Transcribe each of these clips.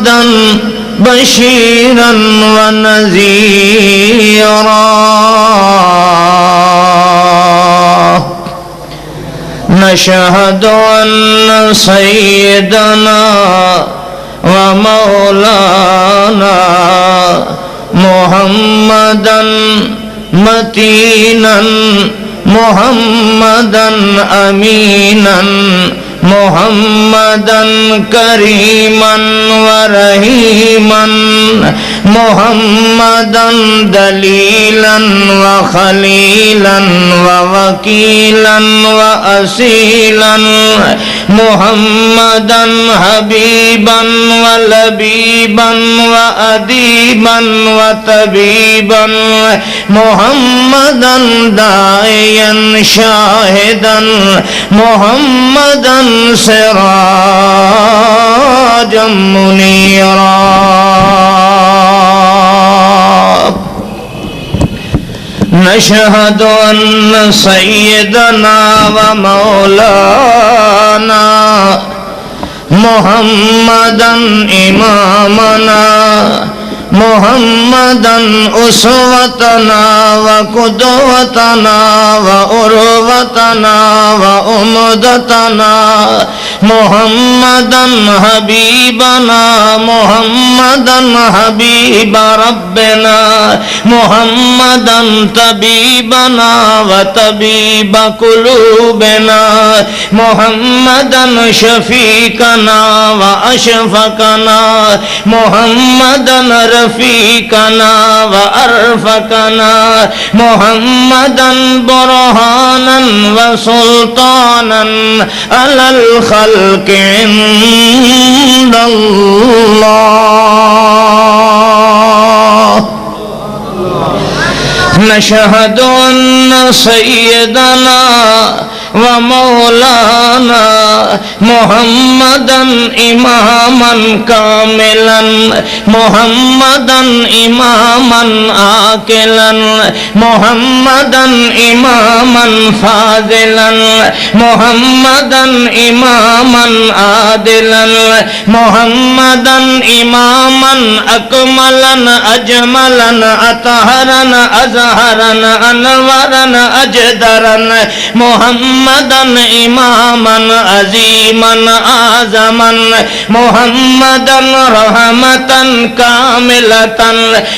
محمدا بشيرا ونذيرا نشهد أن سيدنا ومولانا محمدا متينا محمدا أمينا محمدا كريما ورحيما محمدا دليلا وخليلا ووكيلا وأصيلا محمدا حبيبا ولبيبا وأديبا وطبيبا محمدا داعيا شاهدا محمدا سراجا منيرا نشهد أن سيدنا ومولانا محمدا إمامنا محمدا أسوتنا وقدوتنا وأروتنا وأمدتنا محمدا حبيبنا محمدا حبيب ربنا محمدا طبيبنا وطبيب قلوبنا محمدا شفيقنا وأشفقنا محمدا رفيقنا وأرفقنا محمدا برهانا وسلطانا على الخلق عند الله نشهد أن سيدنا ومولانا محمدا إماما كاملا محمدا إماما آكلا محمدا إماما فاضلا محمدا إماما عادلا محمدا إماما أكملا أجملا أطهرا أزهرا أنورا أجدرا محمدا إماما عظيما أعظما محمدا رحمة كاملة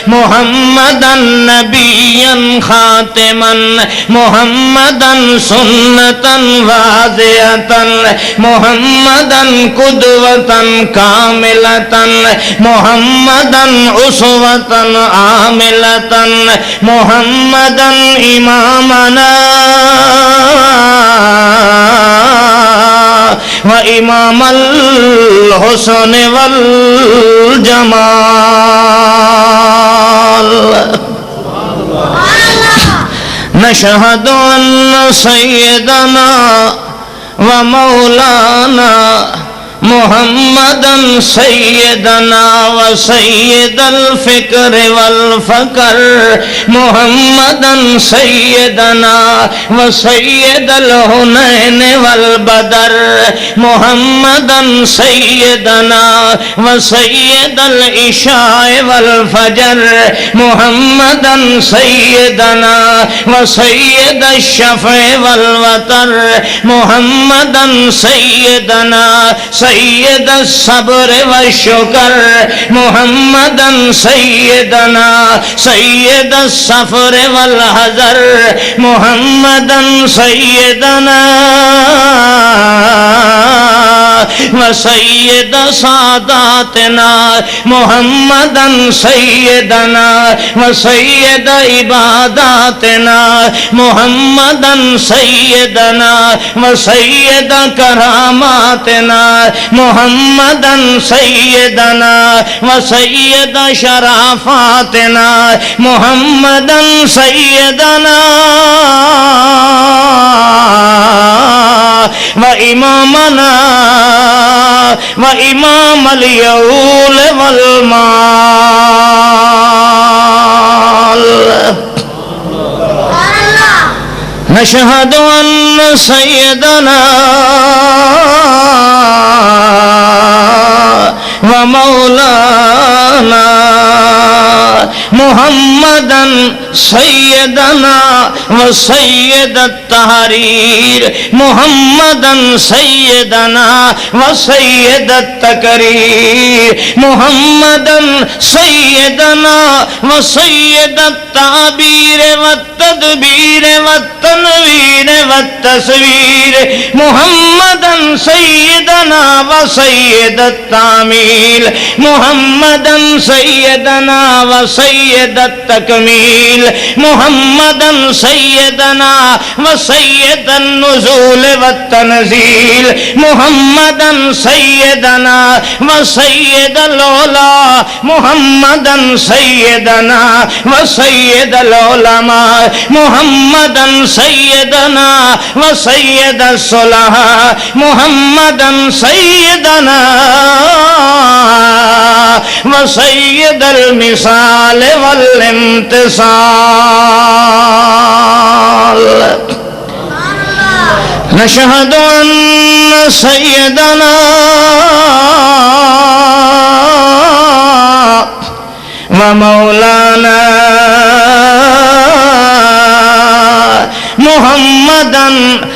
محمدا نبيا خاتما محمدا سنة واضحة محمدا قدوة كاملة محمدا أسوة عاملة محمدا إمامنا وإمام الحسن والجمال نشهد أن سيدنا ومولانا محمدا سيدنا وسيد الفكر والفقر محمدا سيدنا وسيد الهنين والبدر محمدا سيدنا وسيد العشاء والفجر محمدا سيدنا وسيد الشفع والوتر محمدا سيدنا سيد الصبر والشكر محمدا سيدنا سيد الصفر والحذر محمدا سيدنا وسيد ساداتنا محمدا سيدنا وسيد عباداتنا محمدا سيدنا وسيد كراماتنا محمدا سيدنا وسيد شرافاتنا محمدا سيدنا وإمامنا وإمام اليول والمال نشهد أن سيدنا ومولانا محمدا سیدنا وسید التحریر محمدا سیدنا وسید التقریر محمدا سیدنا وسید التعبیر والتدبیر والتنویر والتصویر محمدا سیدنا وسید التعمیل محمدا سیدنا وسید التکمیل محمدا سیدنا وسید النزول والتنزیل محمدا سیدنا وسید العلا محمدا سیدنا وسید العلماء محمدا سیدنا وسید الصلحاء محمدا سیدنا وسید المثال والامتصال نشهد أن سيدنا ومولانا محمدا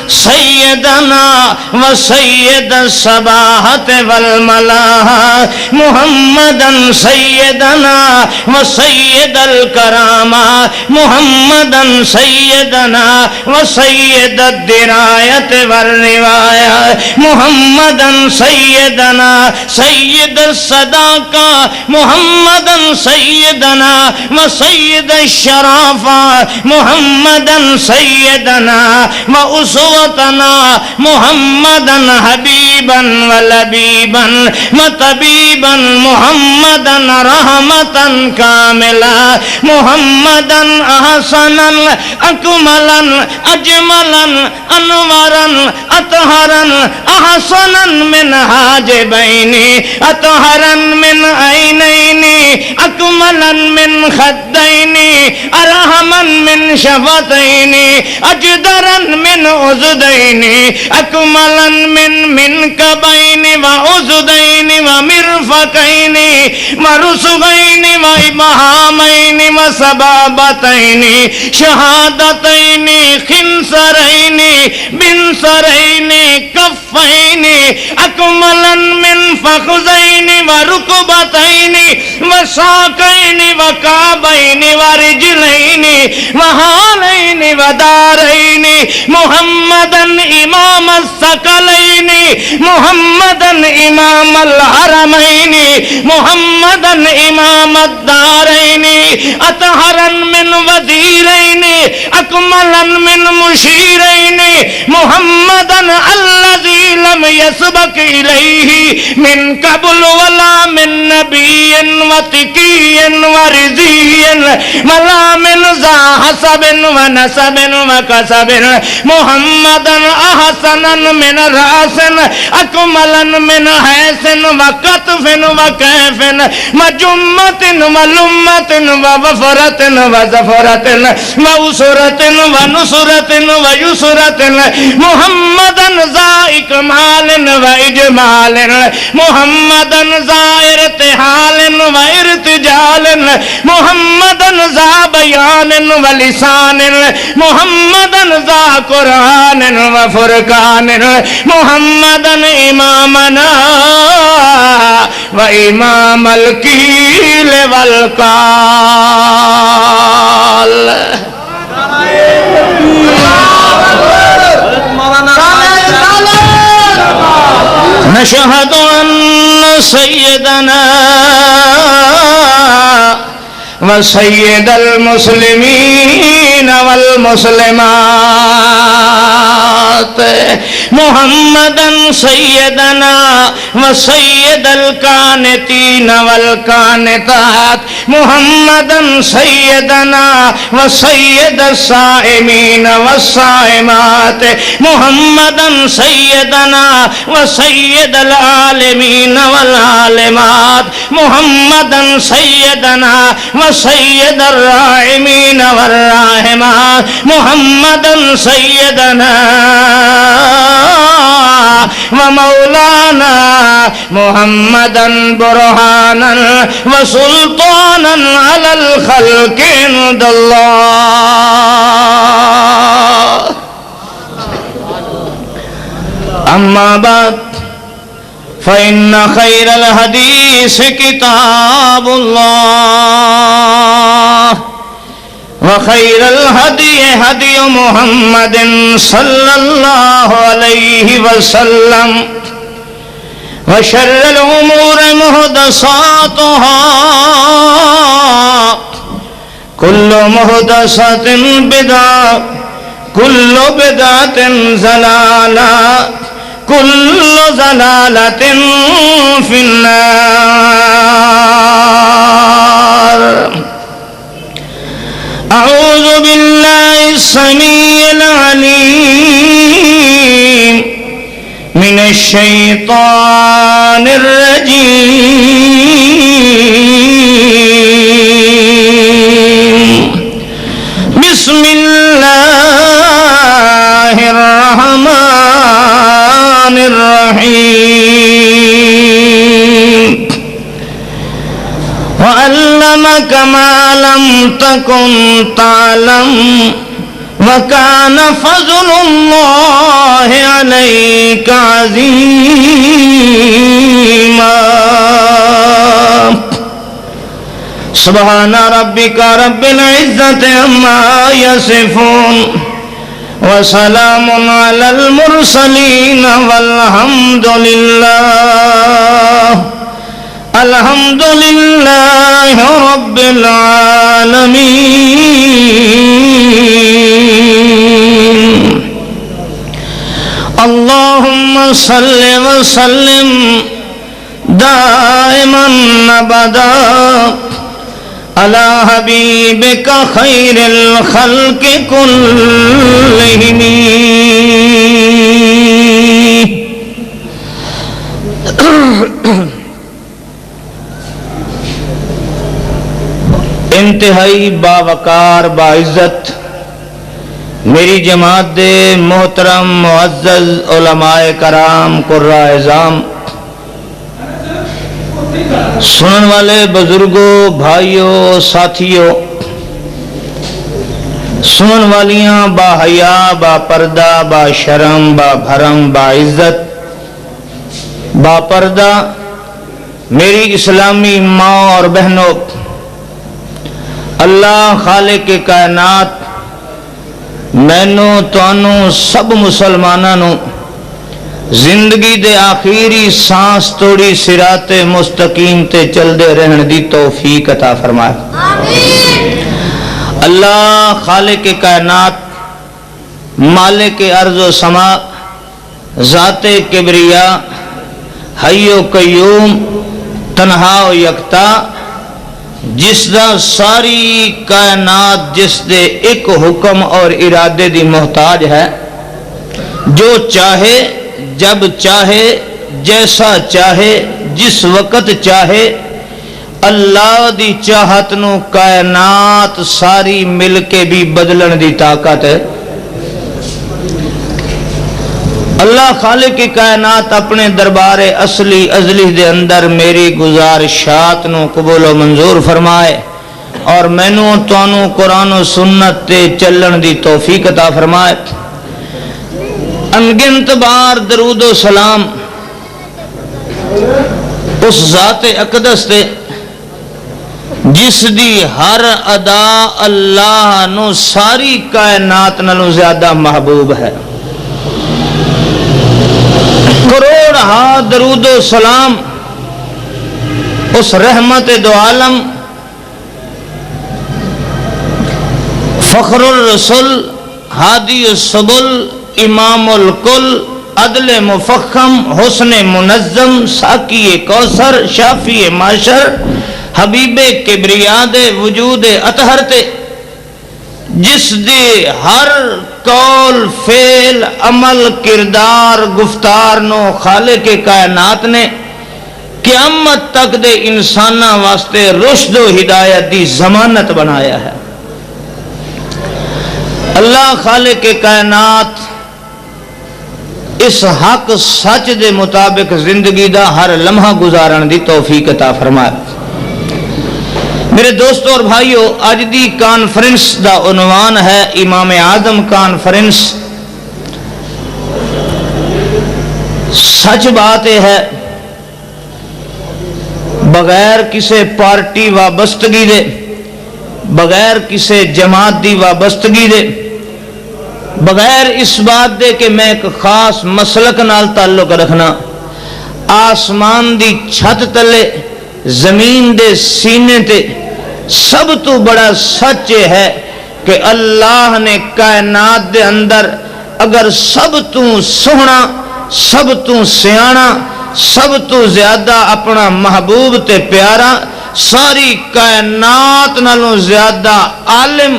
سيدنا وسيد الصباحة والملاحة محمدا سيدنا وسيد الكرامة محمدا سيدنا وسيد الدراية والرواية محمدا سيدنا سيد الصداقة محمدا سيدنا وسيد الشرافة محمدا سيدنا وأسوتنا محمدا حبيبا ولبيبا وطبيبا محمدا رحمة كاملة محمدا أحسنا أكملا أجملا أنورا أطهرا أحسنا من حاجبين أطهرا من عينين أكملا من خدين أرحما من شفتين أجدرا من أذدين أكملا من منكبين وأذدين ومرفقين ورسغين وإبهامين وسبابتين شهادتين خنصرين بنصرين كفين أكملا من فخذين وركبتين وساقين وكعبين ورجلين وهالين ودارين محمدا إمام الثقلين محمدا إمام الحرمين محمدا إمام الدارين أطهرا من وزيرين أكملا من مشيرين محمدا الذي لم يسبق إليه من قبل ولا من نبي وتقي ورزي ولا من ذا حسب ونسب وكسب محمدا أحسنا من رأس أكملا من حيث وكتف وكيف وجمة ولمة ووفرة وزفرة وأسرة ونصرة ويسرة محمدا ذا إكمال وإجمال محمدا ذا ارتحال وارتجال محمدا ذا بيان ولسان محمدا ذا قرآن وفرقان محمدا إمامنا وإمام الكيل والقال نشهد أن سيدنا وسيد المسلمين والمسلمات محمدا سيدنا وسيد القانتين والقانتات محمدا سيدنا وسيد الصائمين والصائمات محمدا سيدنا وسيد العالمين والعالمات محمدا سيدنا وسيد الراحمين والراحمات محمدا سيدنا ومولانا محمدا برهانا وسلطانا على الخلق عند الله. أما بعد فإن خير الحديث كتاب الله وخير الهدي هدي محمد صلى الله عليه وسلم وشر الأمور محدثاتها كل محدثة بدعة كل بدعة ضلالة كل ضلالة في النار. أعوذ بالله السميع العليم من الشيطان الرجيم. بسم الله الرحمن الرحيم. وعلمك ما لم تكن تعلم وكان فضل الله عليك عظيما. سبحان ربك رب العزة عما يصفون وسلام على المرسلين والحمد لله رب العالمين. اللهم صل وسلم دائما ابدا على حبيبك خير الخلق كلهم. انتہائی باوقار باعزت میری جماعت دے محترم معزز علماء کرام قراء اعظام، سنن والے بزرگوں، بھائیوں، ساتھیوں، سنن والیاں با حیا، با پردہ، با شرم، با بھرم، با عزت، با پردہ میری اسلامی ماں اور بہنوں، اللہ خالق کائنات مینوں تانوں سب مسلمانوں زندگی دے آخری سانس توڑی صراط مستقیم تے چل دے رہن دی توفیق عطا فرمائے. اللہ خالق کائنات، مالک ارض و سما، ذات کبریا، حی و قیوم، تنہا و یکتا، جس دا ساری کائنات جس دے ایک حکم اور ارادے دی محتاج ہے، جو چاہے جب چاہے جیسا چاہے جس وقت چاہے، اللہ دی چاہت نو کائنات ساری مل کے بھی بدلن دی طاقت ہے. اللہ خالق کی کائنات اپنے دربار اصلی ازلی دے اندر میری گزارشات نو قبول و منظور فرمائے اور مینوں تانوں قرآن و سنت تے چلن دی توفیق عطا فرمائے. انگنت بار درود و سلام اس ذات اقدس تے جس دی ہر ادا اللہ نو ساری کائنات نالوں زیادہ محبوب ہے. کروڑ ہا درود و سلام اس رحمت دو عالم، فخر الرسل، ہادی السبل، امام الکل، عدل مفخم، حسن منظم، ساقی کوثر، شافی معاشر، حبیب کبریاد وجود اطہر تے جس دے ہر قول، فعل، عمل، کردار، گفتار نو خالق کائنات نے قیامت تک دے انسانہ واسطے رشد و ہدایت دی ضمانت بنایا ہے. اللہ خالق کائنات اس حق سچ دے مطابق زندگی دا ہر لمحہ گزارن دی توفیق عطا فرمائے۔ میرے دوستو اور بھائیو، اج دی کانفرنس دا عنوان ہے امام اعظم کانفرنس۔ سچ بات یہ ہے، بغیر کسی پارٹی وابستگی دے، بغیر کسی جماعت دی وابستگی دے، بغیر اس بات دے کہ میں ایک خاص مسلک نال تعلق رکھنا، آسمان دی چھت تلے زمین دے سینے تے سب تو بڑا سچ ہے کہ اللہ نے کائنات دے اندر اگر سب تو سوہنا، سب تو سیانا، سب تو زیادہ اپنا محبوب تے پیارا، ساری کائنات نالوں زیادہ عالم،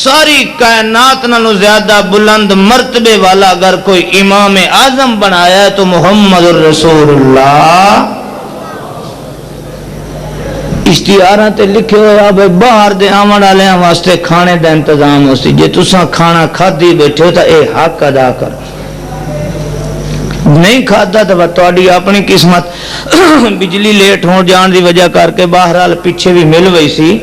ساری کائنات نالوں زیادہ بلند مرتبے والا اگر کوئی امام اعظم بنایا ہے تو محمد الرسول اللہ۔ اشتہاراں تے لکھے ہویا بھائی باہر دے آمن والیاں واسطے کھانے دا انتظام ہو سی، جے تساں کھانا کھادی بیٹھے ہو تو اے حق ادا کرو، نہیں کھادا تو تہاڈی اپنی قسمت۔ بجلی لیٹ ہو جان دی وجہ کر کے بہرحال پیچھے بھی مل گئی سی۔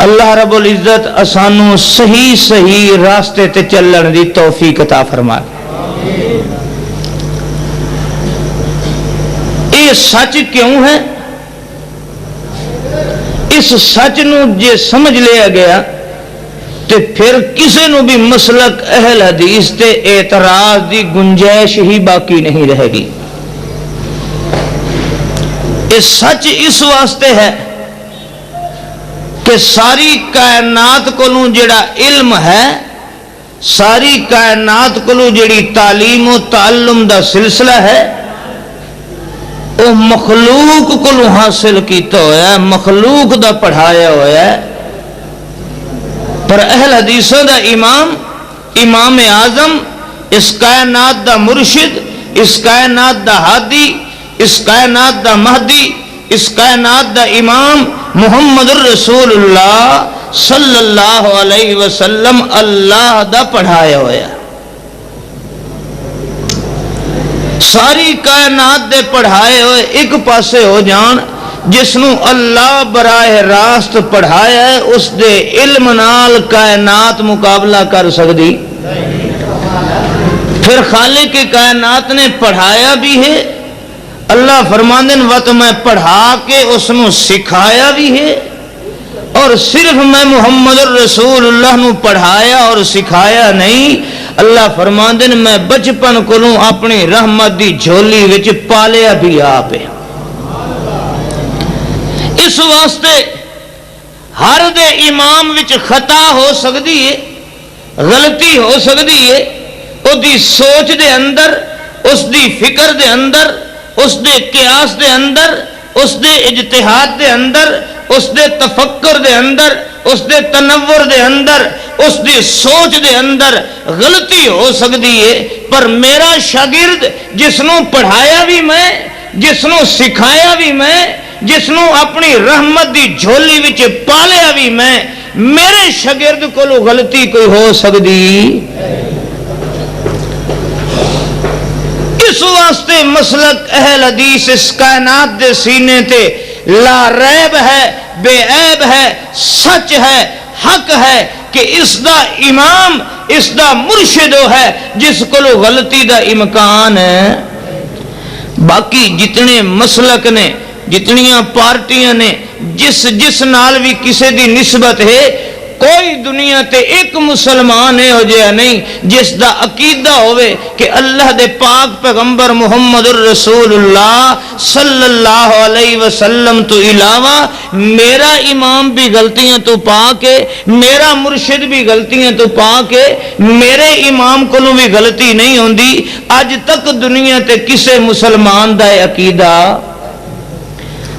اللہ رب العزت اسانوں صحیح صحیح راستے تے چلن دی توفیق عطا فرمائے۔ یہ سچ کیوں ہے؟ اس سچ نو جے سمجھ لیا گیا تو پھر کسی نو بھی مسلک اہل حدیث تے اعتراض دی گنجائش ہی باقی نہیں رہے گی۔ یہ سچ اس واسطے ہے کہ ساری کائنات کو جڑا علم ہے، ساری کائنات کو جڑی تعلیم و تعلم دا سلسلہ ہے، وہ مخلوق کو حاصل کیتا ہوا ہے، مخلوق دا پڑھایا ہوا ہے۔ پر اہل حدیثوں دا امام، امام اعظم، اس کائنات دا مرشد، اس کائنات دا ہادی، اس کائنات دا مہدی، اس کائنات دا امام محمد الرسول اللہ صلی اللہ علیہ وسلم اللہ دا پڑھایا ہوا ہے۔ ساری کائنات دے پڑھائے ہوئے ایک پاسے ہو جان، جس نو اللہ براہ راست پڑھایا ہے اس دے علم نال کائنات مقابلہ کر سکتی؟ پھر خالق کائنات نے پڑھایا بھی ہے، اللہ فرماندن وقت میں پڑھا کے اس نو سکھایا بھی ہے، اور صرف میں محمد الرسول اللہ نو پڑھایا اور سکھایا نہیں، اللہ فرماندن میں بچپن کو اپنی رحمت دی جھولی وچ پالیا بھی آپ ہے۔ اس واسطے ہر دے امام وچ خطا ہو سکتی ہے، غلطی ہو سکتی ہے، او دی سوچ دے اندر، اس دی فکر دے اندر، اس دے قیاس دے اندر، اس دے اجتہاد دے اندر، اس دے تفکر دے اندر، اس دے تنور دے اندر، اس دی سوچ دے اندر غلطی ہو سکتی ہے، پر میرا شاگرد جس نو پڑھایا بھی میں، جس نو سکھایا بھی میں، جس نو اپنی رحمت دی جھولی وچ پالیا بھی میں، میرے شاگرد کو غلطی کوئی ہو سکتی؟ اس واسطے مسلک اہل حدیث اس کائنات دے سینے تے لا ریب ہے، بے عیب ہے، سچ ہے، حق ہے کہ اس دا امام، اس دا مرشد ہے جس کو غلطی دا امکان ہے۔ باقی جتنے مسلک نے، جتنیاں پارٹیاں نے، جس نال بھی کسی دی نسبت ہے، کوئی دنیا تے ایک مسلمان ہے ہو جائے نہیں جس دا عقیدہ ہوئے کہ اللہ دے پاک پیغمبر محمد الرسول اللہ صلی اللہ علیہ وسلم تو علاوہ میرا امام بھی غلطیاں تو پاک ہے، میرا مرشد بھی غلطیاں تو پاک ہے، میرے امام کو بھی غلطی نہیں ہوندی۔ اج تک دنیا تے کسے مسلمان دا عقیدہ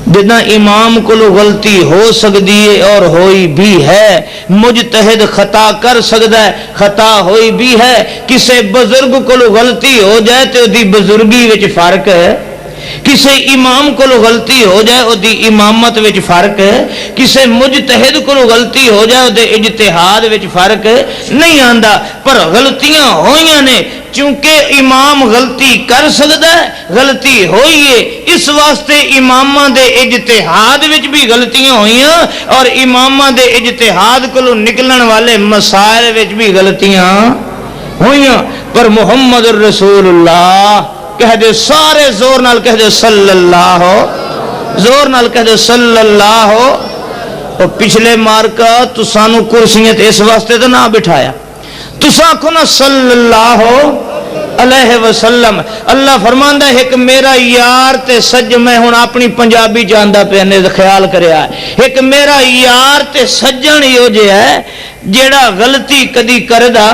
جدہ امام کو غلطی ہو سکتی ہے اور ہوئی بھی ہے، مجتہد خطا کر سکتا ہے، خطا ہوئی بھی ہے، کسی بزرگ کو غلطی ہو جائے تو دی بزرگی وچ فرق ہے، کسی امام کو غلطی ہو جائے او دی امامت وچ فرق ہے، کسی مجتہد کو غلطی ہو جائے او دے اجتہاد وچ فرق نہیں آندا، پر غلطیاں ہوئیاں نے، چونکہ امام غلطی کر سکتا ہے، غلطی ہوئی ہے، اس واسطے اماماں دے اجتہاد وچ بھی غلطیاں ہوئیاں اور اماماں دے اجتہاد کولوں نکلن والے مسائل وچ بھی غلطیاں ہوئیاں، پر محمد الرسول اللہ کہہ دے، سارے زور نال کہہ دے صلی اللہ، زور نال کہہ دے صلی اللہ۔ اور پچھلے مارکا تو سانو کرسیاں اس واسطے تو نہ بٹھایا، تساں کو نا صلی اللہ علیہ وسلم۔ اللہ فرماندا ہے ایک میرا یار تے سج، میں ہن اپنی پنجابی جاندا پیا نے خیال کریا، ایک میرا یار تے سجن ہی ہو جے ہے جیڑا غلطی کدی کردا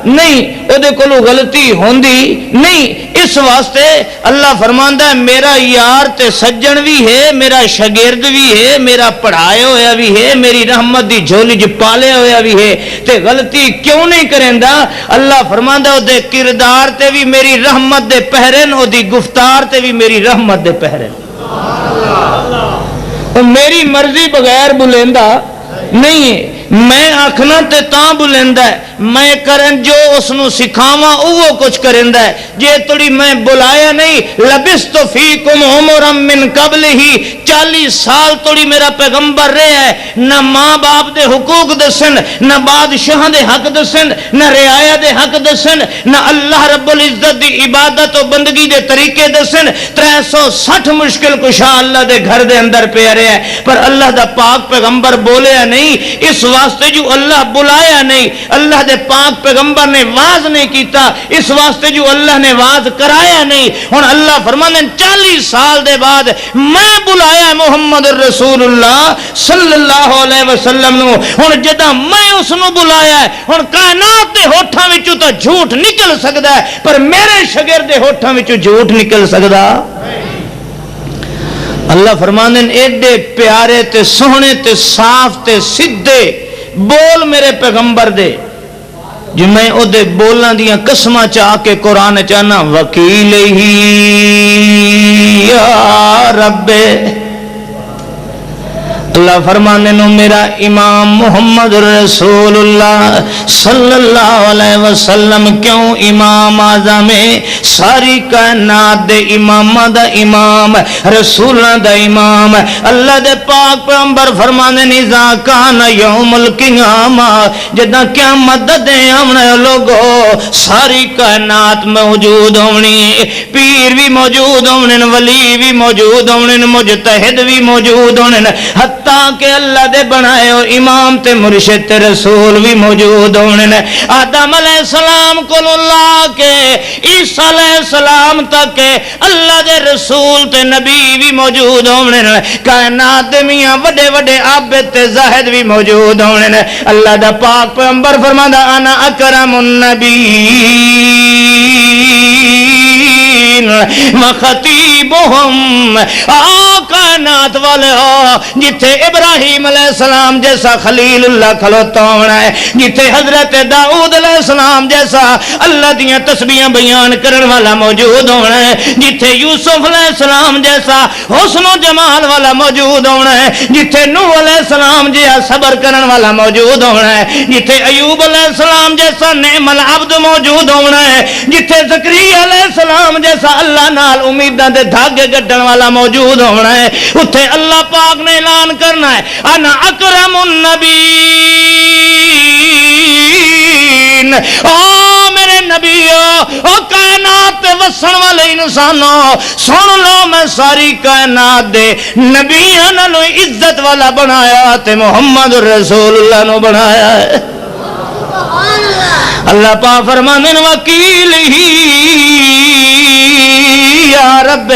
نہیں، او دے کولوں غلطی ہوندی نہیں، اس واسطے اللہ فرماندا ہے میرا یار تے سجن بھی ہے، میرا شاگرد بھی ہے، میرا پڑھایا ہویا بھی ہے، میری رحمت دی جھولی چ پالیا ہویا بھی ہے، تے غلطی کیوں نہیں کریندا؟ اللہ فرماندا او دے کردار تے بھی میری رحمت دے پہرن، او دی گفتار تے بھی میری رحمت دے پہرن، او میری مرضی بغیر بلیندا نہیں ہے، میں آکھنا تے تاں بلیندا ہے، میں کرن جو اس نو سکھاواں وہ کچھ کریندا ہے، جے تڑی میں بلایا نہیں، لبثت فیکم عمرا من قبل ہی، 40 سال توڑی میرا پیغمبر رہا ہے، نہ ماں باپ دے حقوق دسن، نہ بادشاہ دے حق دسن، نہ رعایا دے حق دسن، نہ اللہ رب العزت دی عبادت و بندگی دے طریقے دسن، 360 مشکل کشا اللہ دے گھر دے اندر پہ رہا ہے، پر اللہ دا پاک پیغمبر بولیا نہیں، اس واسطے جو اللہ بلایا نہیں، اللہ دے پاک پیغمبر نے واز نہیں کیتا، اس واسطے جو اللہ نے واز کرایا نہیں، ہن اللہ فرماندے 40 سال دے بعد میں بلایا محمد الرسول اللہ صلی اللہ علیہ وسلم نو، ہن جداں میں اس نو بلایا ہے، ہن کائنات دے ہوٹھاں وچوں تو جھوٹ نکل سکدا ہے، پر میرے شاگرد دے ہوٹھاں وچوں جھوٹ نکل سکدا؟ اللہ فرماندے ایڈے پیارے تے سوہنے تے صاف تے سدھے بول میرے پیغمبر دے، جو میں او دے بولنا دیاں قسمہ چاہ کے قرآن چاہنا، وکیل ہی یا رب، اللہ فرمانے نو میرا امام محمد رسول اللہ صلی اللہ علیہ وسلم کیوں امام اعظم ساری کائنات دے امام دا امام رسول دا امام، اللہ دے پاک پیغمبر فرمانے اذا کان یوم القیامہ، جداں قیامت دے آمنے لوگو ساری کائنات موجود ہونی، پیر بھی موجود ہونن، ولی بھی موجود ہونن، مجتہد بھی موجود ہونن، کہ اللہ دے بنائے ہو امام تے مرشد تے رسول بھی موجود ہونے، آدم علیہ السلام کو اللہ کے عیسیٰ علیہ السلام تک اللہ دے رسول تے نبی بھی موجود ہونے، کائنات دے میاں وڈے وڈے عابد تے زاہد بھی موجود ہونے، اللہ دا پاک پیغمبر فرماتا انا اکرم النبی وخطیبہم، کائنات والے ہو جتھے ابراہیم علیہ السلام جیسا خلیل اللہ کھلوتا ہونا ہے، جتھے حضرت داؤد علیہ السلام جیسا اللہ دیاں تسبیحاں بیان کرن والا موجود ہونا ہے، جتھے یوسف علیہ السلام جیسا حسن و جمال والا موجود ہونا ہے، جتھے نوح علیہ السلام جیسا صبر کرن والا موجود ہونا ہے، جتھے ایوب علیہ السلام جیسا نعم العبد موجود ہونا ہے، جتھے زکریا علیہ السلام جیسا اللہ نال امیداں دے دھاگے گڈن والا موجود ہونا ہے، اتھے اللہ پاک نے اعلان کرنا ہے انا اکرم النبیین، او میرے نبیو، او کائنات تے وسن والے انسانوں سن لو، میں ساری کائنات دے نبیاں نو عزت والا بنایا تے محمد رسول اللہ نو بنایا ہے۔ اللہ پاک فرماندے نے وکیل ہی یا رب،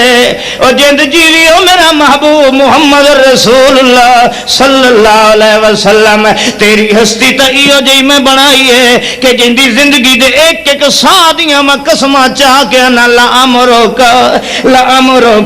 او جند جیویو میرا محبوب محمد رسول اللہ صلی اللہ علیہ وسلم، تیری ہستی تا ایو جی میں بنائی ہے کہ جندی زندگی دے ایک ایک سا دیاں میں قسمہ چاہ کے انا لامرو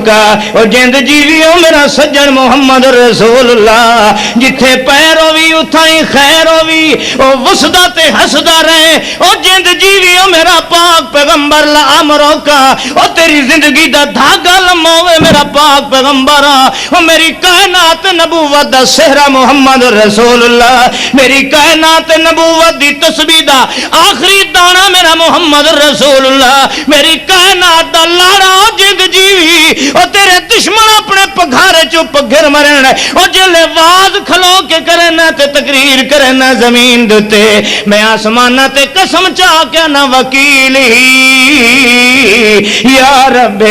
کا، او جند جیویو میرا سجن محمد رسول اللہ، جتھے پیر ہووی اتھائی خیر ہووی، او وسدا تے ہسدا رہے، او جند جیویو میرا پاک پیغمبر لامرو کا، او تیری زندگی زندگی دا دھاگا لمبا ہوئے میرا پاک پیغمبر او میری کائنات نبوت دا سہرا محمد رسول اللہ میری کائنات نبوت دی تسبیح دا آخری دانا میرا محمد رسول اللہ میری کائنات دا لاڑا جد جیوی او تیرے دشمن اپنے پگھارے چپ گر مرن او جلے واز کھلو کے کرنا تے تقریر کرنا زمین دیتے میں آسمانہ تے قسم چاہ کیا نہ وکیلی یا رب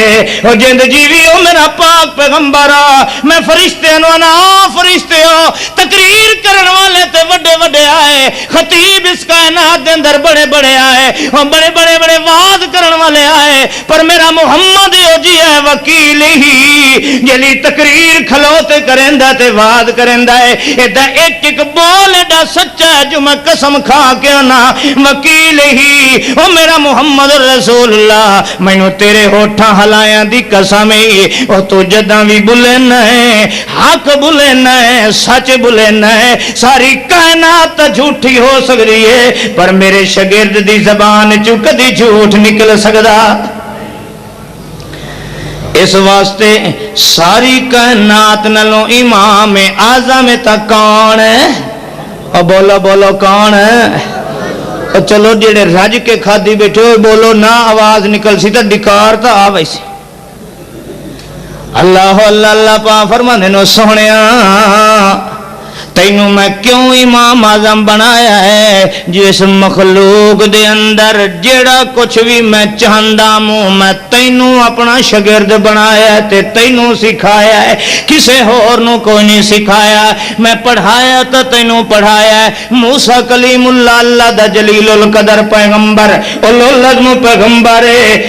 او جند جیوی او میرا پاک پیغمبرہ میں فرشتے انوانا فرشتے ہو تقریر کرن والے تے وڈے وڈے آئے خطیب اس کائنات دے اندر بڑے بڑے آئے اور بڑے بڑے بڑے وعد کرن والے آئے پر میرا محمد او جی ہے وکیل ہی جلی تقریر کھلوتے کرندہ تے وعد کرندہ ہے ایدہ ایک ایک بول ایڈا سچا ہے جو میں قسم کھا کے نا وکیل ہی او میرا محمد رسول اللہ میں نو تیرے ہوٹھاں ہلایاں دی قسم ہی او تو جداں بھی بلے نئے حق بلے نئے سچ بلے نئے ساری کائنات جھوٹی ہو سکتی ہے پر میرے شگرد دی زبان چو کدی جھوٹ نکل سکدا اس واسطے ساری کائنات نلوں امام اعظم تک کون ہے اور بولو بولو کون ہے چلو جڑے رج کے کھادی بیٹھے ہوئے بولو نہ آواز نکل سی تا ڈکار تا آ ویسی اللہ اللہ اللہ پا فرما دینو سونیا تینوں میں کیوں امام اعظم بنایا ہے جس مخلوق دے اندر جیڑا کچھ بھی میں چاہندا ہوں میں تینوں اپنا شاگرد بنایا ہے تے تینوں سکھایا ہے کسے اور نو کوئی نہیں سکھایا میں پڑھایا تو تینوں پڑھایا ہے موسیٰ کلیم اللہ اللہ دا جلیل القدر پیغمبر اولو العزم پیغمبر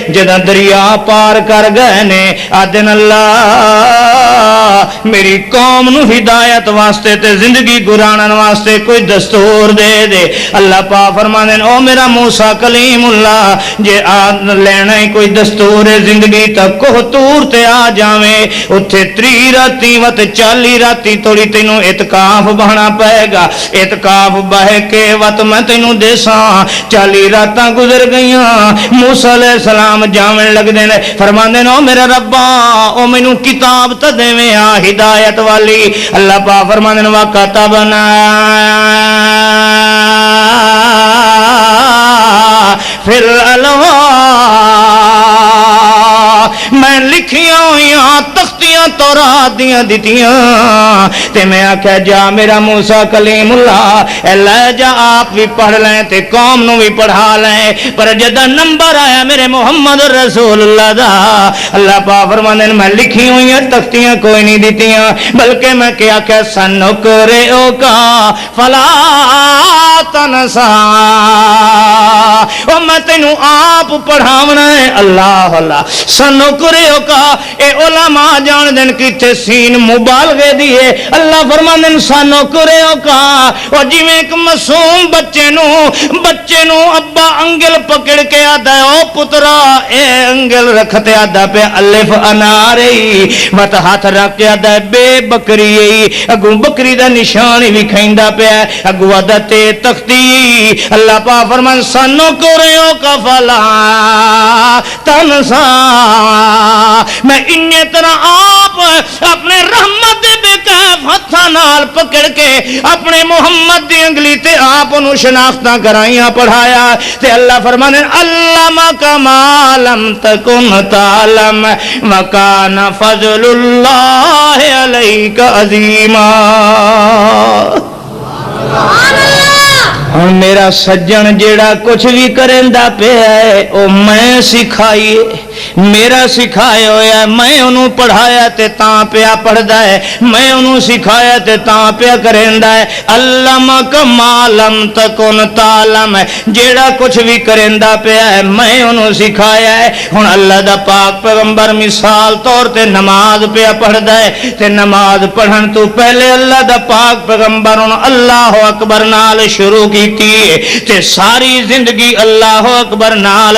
جدہ دریا پار کر گئے نے آدن اللہ میری قوم نو ہدایت واسطے تے زندگی گرانن واسطے کوئی دستور دے دے اللہ پا فرمانے او میرا موسیٰ کلیم اللہ جے آن لینا ہی کوئی دستور زندگی تک کوہ تور تے آ جاویں اتھے 3 راتی وط 40 راتی توڑی تینوں اتقاف بہنا پائے گا اتقاف بہے کے وط میں تینوں دے ساں 40 راتاں گزر گئیاں موسیٰ علیہ السلام جاویں لگ دینے فرمانے او میرا ربا او مینوں کتاب تا دیویں آ ہدایت والی اللہ پا فرمانے وَقَتَبْنَا فِي الْأَلْوَاحِ میں لکھیاں ہویاں تختیاں تورات دیاں دیتیاں تے میں آکھا جا میرا موسیٰ کلیم اللہ اے لے جا آپ بھی پڑھ لیں تے قوم نو بھی پڑھا لیں پر جدہ نمبر آیا میرے محمد رسول اللہ دا اللہ پا فرمانے میں لکھی ہویاں تختیاں کوئی نہیں دیتیاں بلکہ میں کیا کہ سنکرئو کا فلا تنسا اور میں تینوں آپ پڑھاونا ہے اللہ اللہ سنکرئو کا اے علماء جان دن کی تھے سین مبالغے دیئے اللہ فرمانے سنکرئو کا اور جی میں ایک معصوم بچے نو ابا انگل پکڑ کے آدھا ہے او پترا اے انگل رکھتے آدھا پہ الف انارئی مت ہاتھ رکھ کے آدھا ہے بے بکری اگو بکری دا نشانی بھی کھائندہ پہ اگو آدھا تے تختی اللہ پا فرمان سنو کریو کفلا تنسا میں انہیں طرح آپ اپنے رحمت بے کیف ہتھا نال پکڑ کے اپنے محمد دی انگلی تے آپ انہوں شناختہ کرائیاں پڑھایا تے اللہ فرمانے علمہ کما لم تکن تعلم وکان فضل اللہ علیک عظیمہ ہن میرا سجن جیڑا کچھ بھی کرندہ پہ ہے او میں سکھائیے میرا سکھایا ہویا میں انہوں پڑھایا تے تاں پیا پڑھدا ہے میں انہوں سکھایا تے تاں پیا کرندہ ہے علمک ما لم تکن تعلم جیڑا کچھ بھی کرندہ پیا ہے میں انہوں سکھایا ہے ہن اللہ دا پاک پیغمبر مثال طور تے نماز پیا پڑھدا ہے تے نماز پڑھن تو پہلے اللہ دا پاک پیغمبر اللہ اکبر نال شروع کیتی ہے تے ساری زندگی اللہ اکبر نال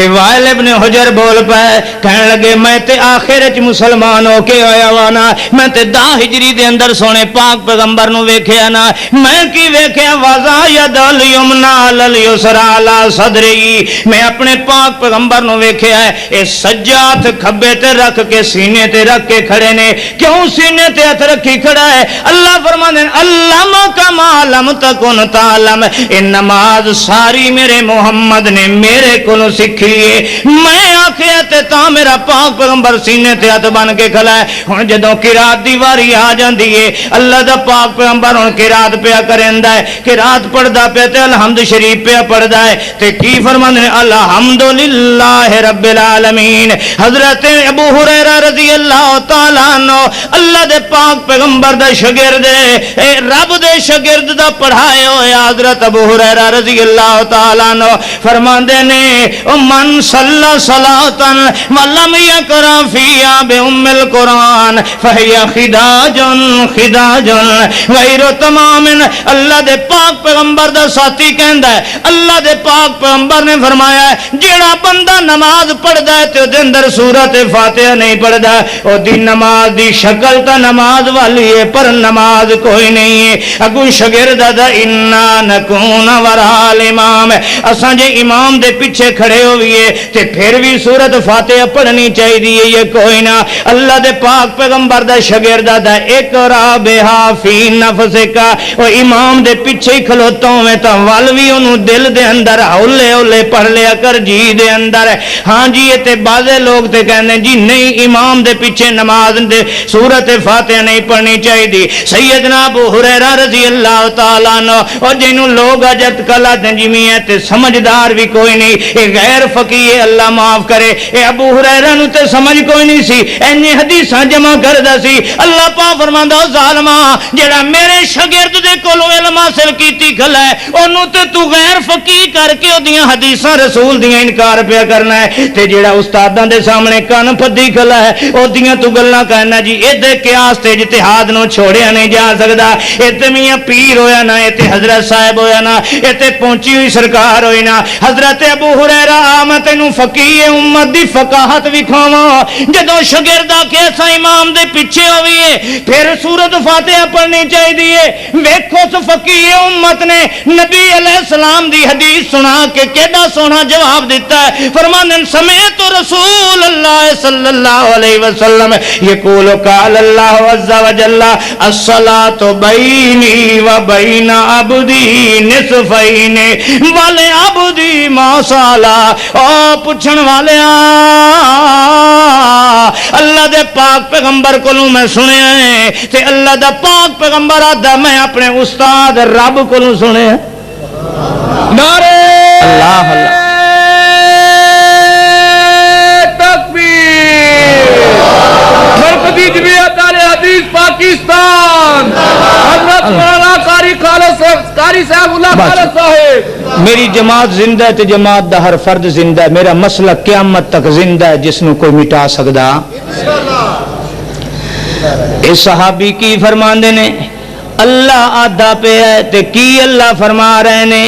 تے وائل ابن حجر بول پائے کہنے لگے میں تے آخر وچ مسلمان ہو کے آیا وانا میں تے 10 ہجری دے اندر سونے پاک پیغمبر نو ویکھیا نا میں کی ویکھیا وضع ید الیمنا علی الیسرا علی صدری میں اپنے پاک پیغمبر نو ویکھیا ہے اے سجا ہاتھ کھبے تے رکھ کے سینے تے رکھ کے کھڑے نے کیوں سینے تے ہاتھ رکھی کھڑا ہے اللہ فرماندے علم کما لم تکن تعلم اے نماز ساری میرے محمد نے میرے کولوں سیکھی ہے میں آکھیا تے تا میرا پاک پیغمبر سینے تے ہاتھ بن کے کھڑا ہے ہن جدوں قرات دی واری آ جاندی ہے اللہ دا پاک پیغمبر ہن قرات پیا کریندا ہے قرات پڑھدا پیا تے الحمد شریف پیا پڑھدا ہے تے کی فرماندے الحمدللہ رب العالمین حضرت ابو ہریرہ رضی اللہ تعالیٰ عنہ اللہ دے پاک پیغمبر دا شاگرد اے رب دے شاگرد دا پڑھائے ہوئے حضرت ابو ہریرہ رضی اللہ تعالیٰ عنہ فرماندے نے من صلی صلاۃ ولم یقرأ فیہا بأم القرآن فہی خداج غیر تمام اللہ دے پاک پیغمبر دا ساتھی کہندا ہے اللہ دے پاک پیغمبر نے فرمایا ہے جیڑا بندہ نماز پڑھدا ہے تے دے اندر سورۃ فاتحہ نہیں پڑھدا او دی نماز دی شکل تا نماز والی ہے پر نماز کوئی نہیں ہے اگوں شاگرد دا انا نکون ورا الامام اساں جے امام دے پیچھے کھڑے ہوئیے تے پھر بھی سورۃ فاتحہ پڑھنی چاہیے یہ کوئی نہ اللہ دے پاک پیغمبر دا شاگرد دا اقرا بہا فی نفسک او امام دے پیچھے ہی کھلوتا ہوے تا ول وی اونوں دل دے اندر ہولے ہولے پڑھ لیا کر جی دے اندر ہاں جی یہ تے بعضے لوگ تے کہندے جی نہیں امام دے پیچھے نماز دے سورۃ فاتحہ نہیں پڑھنی چاہیے سیدنا ابو ہریرہ رضی اللہ تعالیٰ عنہ اور جنوں لوگ اجت کلا تنجیمی ہے تے سمجھدار بھی کوئی نہیں اے غیر فقیہ اللہ معاف کرے اے ابو ہریرہ نو تے سمجھ کوئی نہیں سی اینی حدیثاں جمع کردا سی اللہ پاک فرماندا ظالما جڑا میرے شاگرد دے کولوں علم حاصل کیتی کھلا ہے اونوں تے تو غیر فقیہ کر کے اودیاں حدیثاں رسول دیاں انکار پیا کرنا ہے تے جڑا استاداں دے سامنے کان پھدی کھلا ہے اودیاں تو گلاں کہنا جی اے دے قیاس تے اجتہاد نو چھوڑیا نہیں جا سکدا اے تے میاں پیر ہویا نا اے تے حضرت صاحب ہویا نا اے تے پہنچی ہوئی سرکار ہوئی نا حضرت ابو ہریرہ میں تینوں فقیہ امت دی فقاہت وکھاواں جدوں شاگرد آ کے اساں امام دے پیچھے ہوئیے پھر سورۃ فاتحہ پڑھنی چاہیے ویکھو اس فقیہ امت نے نبی علیہ السلام دی حدیث سنا کے کیڑا سونا جواب دیتا ہے فرماندے سمعت رسول اللہ صلی اللہ علیہ وسلم یقول قال اللہ عز وجل الصلاۃ بینی و بین عبدی نصفین ولعبدی ما صلا او پوچھن والیا اللہ دے پاک پیغمبر کولوں میں سنیا ہے تے اللہ دا پاک پیغمبر آدا میں اپنے استاد رب کولوں سنیا نعرہ اللہ اللہ مرکزی جمعیت اہل حدیث پاکستان حضرت مولانا قاری صاحب اللہ خالد صاحب میری جماعت زندہ ہے تے جماعت دا ہر فرد زندہ ہے میرا مسلک قیامت تک زندہ ہے جس نو کوئی مٹا سکدا اے صحابی کی فرماندے نے اللہ آدھا پہ ہے تے کی اللہ فرما رہے نے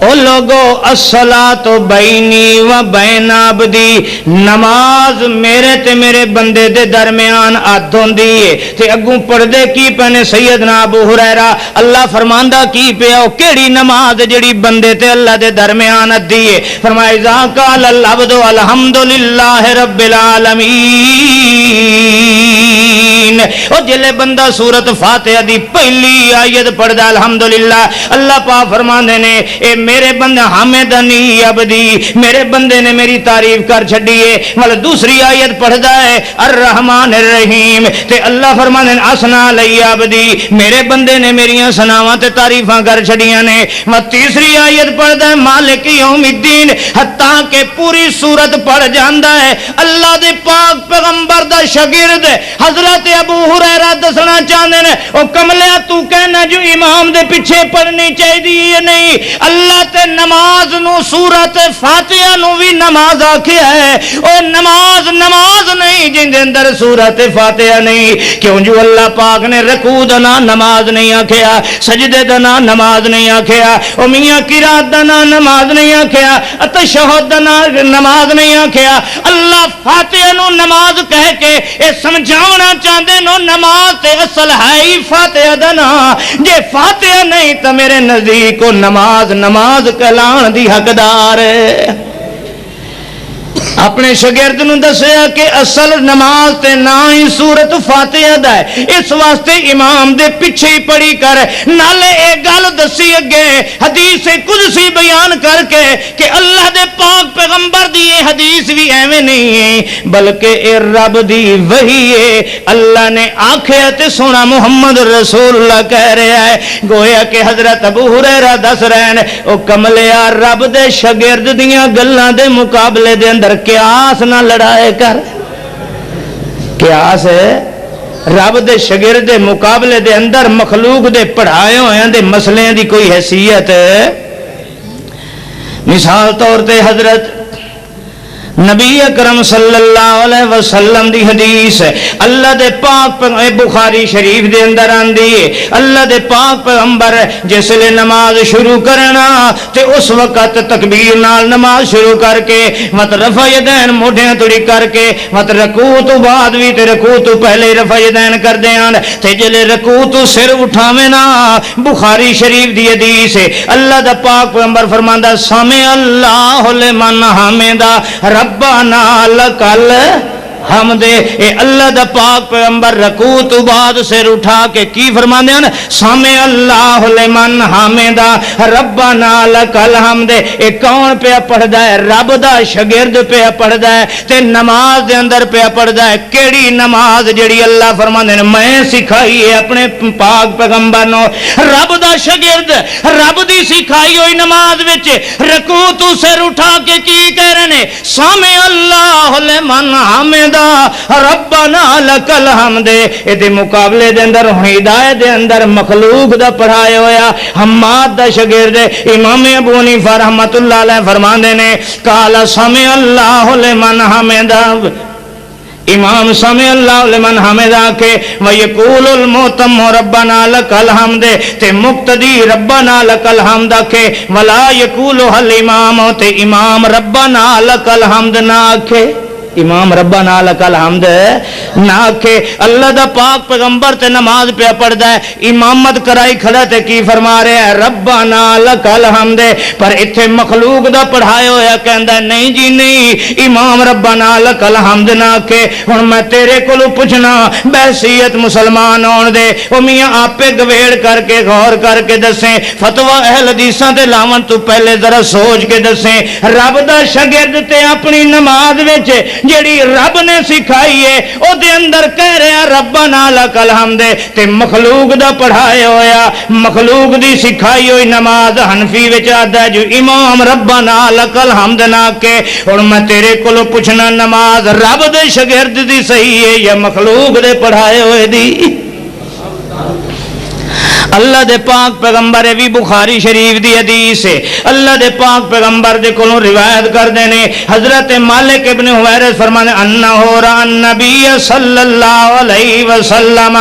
او لوگو الصلاۃ بینی و بین عبدی نماز میرے تے میرے بندے دے درمیان عہد ہوندی ہے تے اگوں پردے کی پنے سیدنا ابو ہریرہ اللہ فرماندا کی پیا او کیڑی نماز جڑی بندے تے اللہ دے درمیان عہد ہے فرمایا اذا قال العبد الحمدللہ رب العالمین او جلے بندہ سورۃ فاتحہ دی پہلی آیت پڑھدا الحمدللہ اللہ پاک فرماندے نے اے میرے بندے حمدنی عبدی میرے بندے نے میری تعریف کر چھڈیے ول دوسری آیت پڑھدا ہے الرحمن الرحیم تے اللہ فرماندے اسنا علی عبدی میرے بندے نے میریاں ثناواں تے تعریفاں کر چھڈیاں نے و تیسری آیت پڑھدا ہے مالک یوم الدین حتیٰ کہ پوری سورت پڑھ جاندا ہے اللہ دے پاک پیغمبر دا شاگرد حضرت ابو ہریرہ دسنا چاہتے ہیں او کملیا تو کہنا جو امام دے پیچھے پڑھنی چاہیے نہیں اللہ تے نماز نو سورت فاتحہ نو بھی نماز آکھیا ہے او نماز نہیں جن دے اندر سورت فاتحہ نہیں کیوں جو اللہ پاک نے رکوع دا نام نماز نہیں آکھیا سجدے دا نام نماز نہیں آکھیا او میاں قرات دا نام نماز نہیں آکھیا تشہد دا نام نماز نہیں آکھیا اللہ فاتحہ نو نماز کہہ کے اے سمجھاونا چاہتے نو نماز تے اصل ہے ہی فاتحہ دا نام جے فاتحہ نہیں تو میرے نزدیک کو نماز کہلان دی حقدار ہے اپنے شاگرد نو دسیا کہ اصل نماز تے نہ ہی سورت فاتحہ دا ہے اس واسطے امام دے پیچھے ہی پڑھی کر نالے ایک گل دسی اگے حدیث قدسی بیان کر کے کہ اللہ دے پاک پیغمبر دی یہ حدیث بھی ایویں نہیں ہے بلکہ اے رب دی وحی ہے اللہ نے آکھیا تے سونا محمد رسول اللہ کہہ رہا ہے گویا کہ حضرت ابو ہریرہ دس رہے ہیں او کملیا رب دے شاگرد دیاں گلاں دے مقابلے دے اندر قیاس نہ لڑائے کر قیاس رب دے شاگرد دے مقابلے دے اندر مخلوق دے پڑھائے ہوئے دے مسئلے دی کوئی حیثیت مثال طور تے حضرت نبی اکرم صلی اللہ علیہ وسلم دی حدیث ہے اللہ دے پاک بخاری شریف دے اندر آندی ہے اللہ دے پاک پیغمبر جس لئے نماز شروع کرنا تے اس وقت تکبیر نال نماز شروع کر کے مت رفع یدین موڈیاں توڑی کر کے مت رکوع تو بعد بھی تے رکوع تو پہلے رفع یدین کر دیان تے جلے رکوع تو سر اٹھاویں نا بخاری شریف دی حدیث ہے اللہ دے پاک پیغمبر فرماندا سمع اللہ لمن حمدا ربنا لکل حمد اے اللہ دا پاک پیغمبر رکوع تو بعد سر اٹھا کے کی فرماندے ہیں سمع اللہ لمن حمدا ربنا لکل حمد اے کون پہ پڑھدا ہے رب دا شاگرد پہ پڑھدا ہے تے نماز دے اندر پہ پڑھدا ہے کیڑی نماز جڑی اللہ فرماندے ہیں میں سکھائی ہے اپنے پاک پیغمبر نو رب دا شاگرد رب دی سکھائی ہوئی نماز وچ رکوع تو سر اٹھا کے کی کہہ رہے ہیں سمع اللہ لمن حمد ربنا لکل حمد اے دے مقابلے دے اندر ہدایت دے اندر مخلوق دا پڑھائے ہویا حماد دا شاگرد امام ابو حنیفہ رحمت اللہ علیہ فرماندے نے قال سمع اللہ لمن حمد امام سمع اللہ لمن حمدا کے ویقول المعتم ربنا لکل حمد تے مقتدی ربنا لکل حمد کے ولا یقولها الامام تے امام ربنا لکل حمد نہ کے امام ربنا لکل حمد نہ کہ اللہ دا پاک پیغمبر تے نماز پہ پڑھدا ہے امامت کرائی کھڑا تے کی فرما رہا ہے ربنا لکل حمد پر ایتھے مخلوق دا پڑھایا ہویا کہندا نہیں جی نہیں امام ربنا لکل حمد نہ کہ ہن میں تیرے کولوں پوچھنا بحیثیت مسلمان ہون دے او میاں آپے گویڑ کر کے غور کر کے دسیں فتوی اہل حدیثاں تے لاون تو پہلے ذرا سوچ کے دسیں رب دا شاگرد تے اپنی نماز وچ جیڑی رب نے سکھائی ہے او دے اندر کہہ رہا ربنا لکل حمد تے مخلوق دا پڑھایا ہویا مخلوق دی سکھائی ہوئی نماز حنفی وچ آدا جو امام ربنا لکل حمد نہ کہ ہن میں تیرے کولوں پوچھنا نماز رب دے شاگرد دی صحیح ہے یا مخلوق دے پڑھائے ہوئے دی اللہ دے پاک پیغمبر بھی بخاری شریف دی حدیث ہے اللہ دے پاک پیغمبر دے کولوں روایت کر دینے حضرت مالک ابن حویرث فرمانے انہو را النبی صلی اللہ علیہ وسلم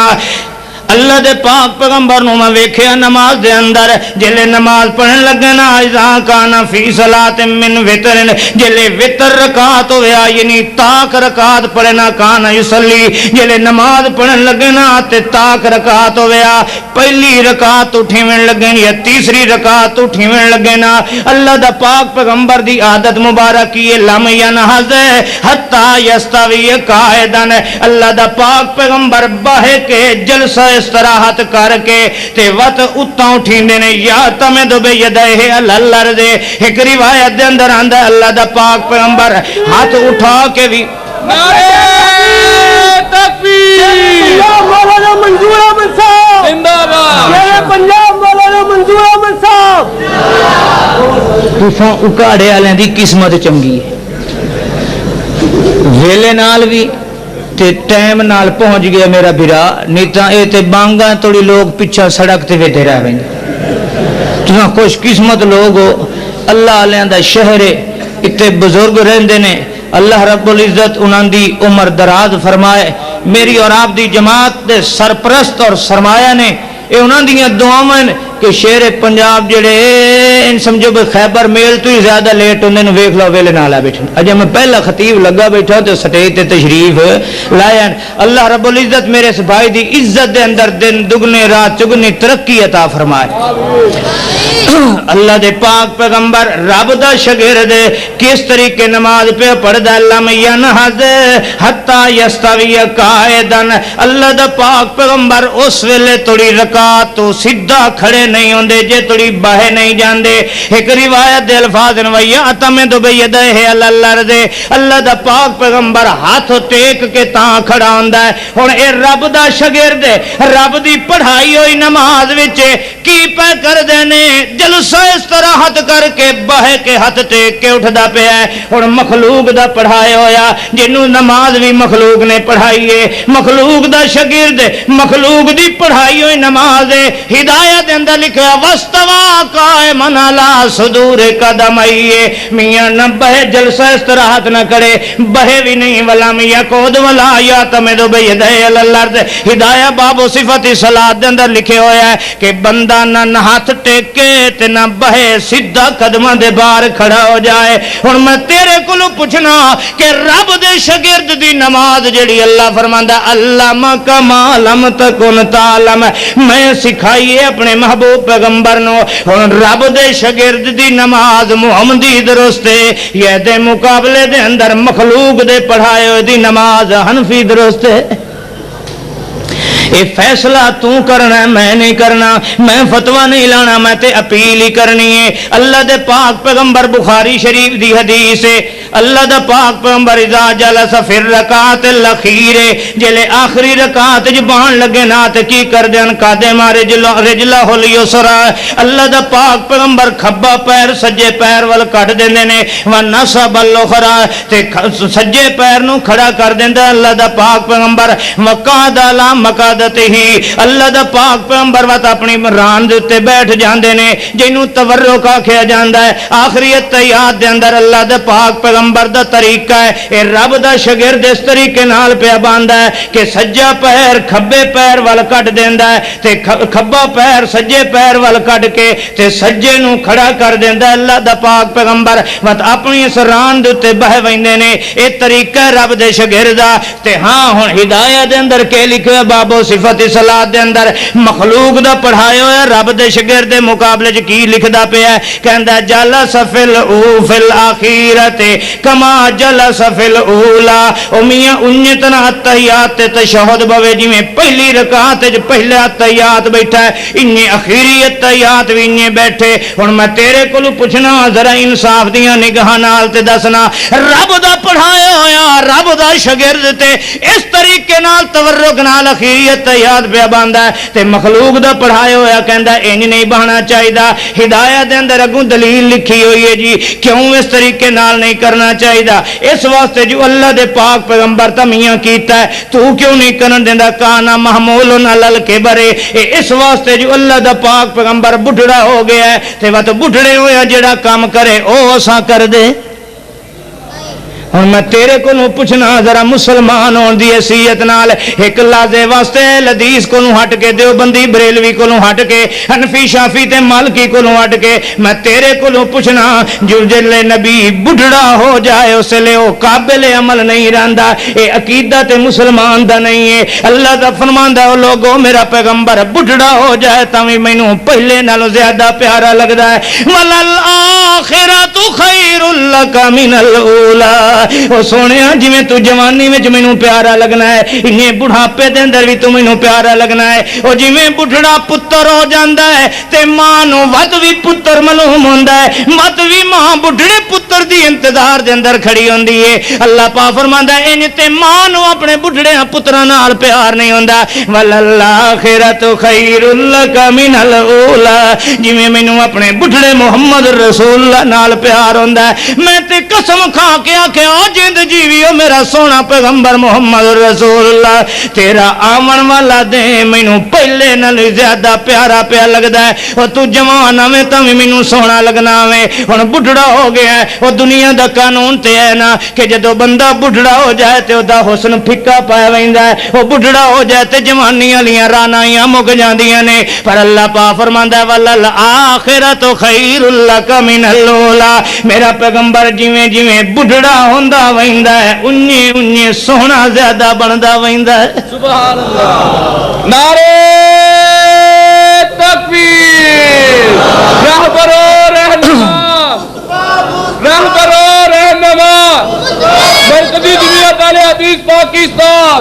اللہ دے پاک پیغمبر نو میں ویکھیا نماز دے اندر جلے نماز پڑھن لگے نا اذا کان فی صلاۃ من وتر جلے وتر رکعت ہویا یعنی تاک رکعت پڑھنا کان یصلی جلے نماز پڑھن لگے نا تے تاک رکعت ہویا پہلی رکعت اٹھیویں لگے یا تیسری رکعت اٹھیویں لگے نا اللہ دا پاک پیغمبر دی عادت مبارک یہ لم ینہض حتی یستوی قائدا اللہ دا پاک پیغمبر باہے کے جلسہ استراحت کر کے تے وقت اتاں اٹھیندے نے یا تمد بیدہ الارض ایک روایت دے اندر آندا اللہ دا پاک پیغمبر ہاتھ اٹھا کے بھی نعرہ تکبیر مولانا منظور احمد صاحب زندہ باد شیر پنجاب مولانا منظور احمد صاحب تساں اکاڑے والے دی قسمت چنگی ہے ویلے نال بھی تے ٹائم نال پہنچ گیا میرا بھرا، نہیں تو اے تے بانگا توڑی لوگ پیچھا سڑک تے ویٹے رہ ویں۔ تساں خوش قسمت لوگ ہو، اللہ علیہ دا شہر ہے، اتنے بزرگ رہندے نے، اللہ رب العزت انہاں دی عمر دراز فرمائے۔ میری اور آپ دی جماعت دے سرپرست اور سرمایہ نے اے انہاں دیاں دعاواں کہ شیر پنجاب جڑے ان سمجھو کہ خیبر میل تو ہی زیادہ لیٹ ہوندے نے، ویکھ لو ویلے نال آ بیٹھے۔ اجے میں پہلا خطیب لگا بیٹھا تے سٹیج تے تشریف لایا۔ اللہ رب العزت میرے اس بھائی دی عزت دے اندر دن دگنے رات چگنی ترقی عطا فرمائے۔ اللہ دے پاک پیغمبر رب دا شاگرد کس طریقے نماز پہ پڑھدا، لم ینہض حتی یستوی قائدن، اللہ دا پاک پیغمبر اس ویلے توڑی رکعت تو سیدھا کھڑے نہیں ہوندے جے توڑی باہے نہیں جاندے۔ ایک روایت دے الفاظ وَيَعْتَمِدُ بِيَدَيْهِ عَلَى الْأَرْضِ، اللہ دا پاک پیغمبر ہاتھ ٹیک کے تاں کھڑا ہوندا ہے۔ ہن اے رب دا شاگرد رب دی پڑھائی ہوئی نماز وچ کی پہ کر دینے، جلسہ استراحت کر کے بہے کے ہاتھ ٹیک کے اٹھدا پیا ہے۔ ہن مخلوق دا پڑھایا ہویا جنوں نماز بھی مخلوق نے پڑھائی ہے، مخلوق دا شاگرد مخلوق دی پڑھائی ہوئی نماز ہے۔ ہدایت دے اندر لکھا واستوا قائما علی صدور قدمیہ، میاں نہ بہے جلسہ استراحت نہ کرے، بہے بھی نہیں، ولا میاں قعد ولا یعتمد بیدیہ علی الارض۔ ہدایہ باب و صفت صلاۃ دے اندر لکھے ہویا ہے کہ بندہ نہ ہاتھ ٹیکے تے نہ بہے، سیدھا قدماں دے باہر کھڑا ہو جائے۔ ہن میں تیرے کولوں پوچھنا کہ رب دے شاگرد دی نماز جڑی اللہ فرماندا علمک ما لم تکن تعلم، میں سکھائیے اپنے محبوب پیغمبر نو۔ ہن رب دے شاگرد دی نماز محمدی درست ہے، یہ دے مقابلے دے اندر مخلوق دے پڑھائے ہوئے دی نماز حنفی درست ہے۔ اے فیصلہ تو کرنا ہے، میں نہیں کرنا، میں فتوہ نہیں لانا، میں تے اپیل ہی کرنی ہے۔ اللہ دے پاک پیغمبر بخاری شریف دی حدیث ہے، اللہ دا پاک پیغمبر اذا جلس فی الرکعت الاخیر، جلے آخری رکعت وچ بان لگے نا تے کی کر دین قادم رجلہ الیسرا، اللہ دا پاک پیغمبر کھبا پیر سجے پیر ول کٹ دیندے نے، ونصب الاخرى تے سجے پیر نو کھڑا کر دیندا اللہ دا پاک پیغمبر، وقعد علی مقعدہ اللہ دا پاک پیغمبر وقت اپنی ران دے تے بیٹھ جاندے نے جنوں تورک آکھیا جاندا ہے۔ آخری اتحیات دے اندر اللہ دا پاک پیغمبر دا طریقہ ہے، اے رب دا شاگرد اس طریقے نال پیا باندا ہے کہ سجا پیر کھبے پیر ول کٹ دیندا ہے تے کھبا پیر سجے پیر ول کٹ کے تے سجے نو کھڑا کر دیندا ہے۔ اللہ دا پاک پیغمبر وقت اپنی اس ران دے تے بہ ویندے نے، اے طریقہ ہے رب دے شاگرد دا۔ تے ہاں ہن ہدایت دے اندر کہ لکھیا باب صفت صلاۃ دے اندر مخلوق دا پڑھایا ہوا رب دے شاگرد دے مقابلے چ کی لکھدا پیا ہے، کہندا جلس فی الاخیرۃ کما جلس فی الاولی، او میاں انتنا التحیات تے تشہد بوے جویں پہلی رکعت وچ پہلا التحیات بیٹھا ہے، انہیں اخیری التحیات وی انہیں بیٹھے۔ ہن میں تیرے کولوں پوچھنا ذرا انصاف دیاں نگاہاں نال تے دسنا، رب دا پڑھایا ہویا رب دا شاگرد تے اس طریقے نال تورک نال اخیریت یاد پہ باندا ہے تے مخلوق دا پڑھایا ہویا کہندا انج نہیں بہنا چاہیدا۔ ہدایت دے اندر اگوں دلیل لکھی ہوئی ہے جی کیوں اس طریقے نال نہیں کرنا چاہیدا، اس واسطے جو اللہ دے پاک پیغمبر تمیاں کیتا ہے تو کیوں نہیں کرن دیندا، کانا محمول علی الکبر، اس واسطے جو اللہ دا پاک پیغمبر بڈھڑا ہو گیا ہے تے وقت بڈھڑے ہویا جڑا کام کرے او اساں کر دے۔ ہن میں تیرے کو پوچھنا ذرا مسلمان ہون دی حیثیت نال ایک لازے واسطے حدیث کو ہٹ کے دیوبندی بریلوی کو ہٹ کے حنفی شافی تے مالکی کو ہٹ کے میں تیرے کو پوچھنا، جو جلے نبی بڈھڑا ہو جائے اس لئے وہ قابل عمل نہیں رہندا، اے عقیدہ تے مسلمان دا نہیں ہے۔ اللہ دا فرماندا او لوگو میرا پیغمبر بڈھڑا ہو جائے تاویں مینوں پہلے نالوں زیادہ پیارا لگدا ہے، وَلَلْآخِرَةُ خَيْرٌ لَكَ مِنَ الْأُولَىٰ، او سونیا جویں تو جوانی وچ مینوں پیارا لگنا ہے انہیں بڑھاپے دے اندر بھی تو مینوں پیارا لگنا ہے۔ او جویں بڈھڑا پتر ہو جاندا ہے تے ماں نو ود بھی پتر معلوم ہوندا ہے، مت بھی ماں بڈھڑے پتر پیغمبر دی انتظار دے اندر کھڑی ہوندی ہے. اللہ پاک فرماندا ہے انج تے ماں نو اپنے بڈھڑے پتراں نال پیار نہیں ہوندا. وللآخرۃ خیر لک من الاولی, جویں مینوں اپنے بڈھڑے محمد رسول اللہ نال پیار ہوندا ہے میں تے قسم کھا کے آکھیا جند جیویو میرا سونا پیغمبر محمد رسول اللہ تیرا آون والا دے مینوں پہلے نال زیادہ پیارا پیا لگدا ہے. او تو جوان میں تاں مینوں سونا لگنا وے. ہن بڈھڑا ہو گیا ہے, او دنیا دا قانون تے ہے نا کہ جدوں بندہ بڈھڑا ہو جائے تے او دا حسن پھکا پا ویندا ہے. او بڈھڑا ہو جائے تے جوانی والیاں رانائیاں مک جاندیاں نے. پر اللہ پاک فرماندا ہے وللآخرۃ خیر لک من الاولی, میرا پیغمبر جویں جویں بڈھڑا ہوندا ویندا ہے اونیں اونیں سونا زیادہ بندا ویندا ہے. سبحان اللہ. نعرہ تکبیر. رہبر و رہنما, رہبر و رہنما مرکزی جمعیت اہل حدیث پاکستان.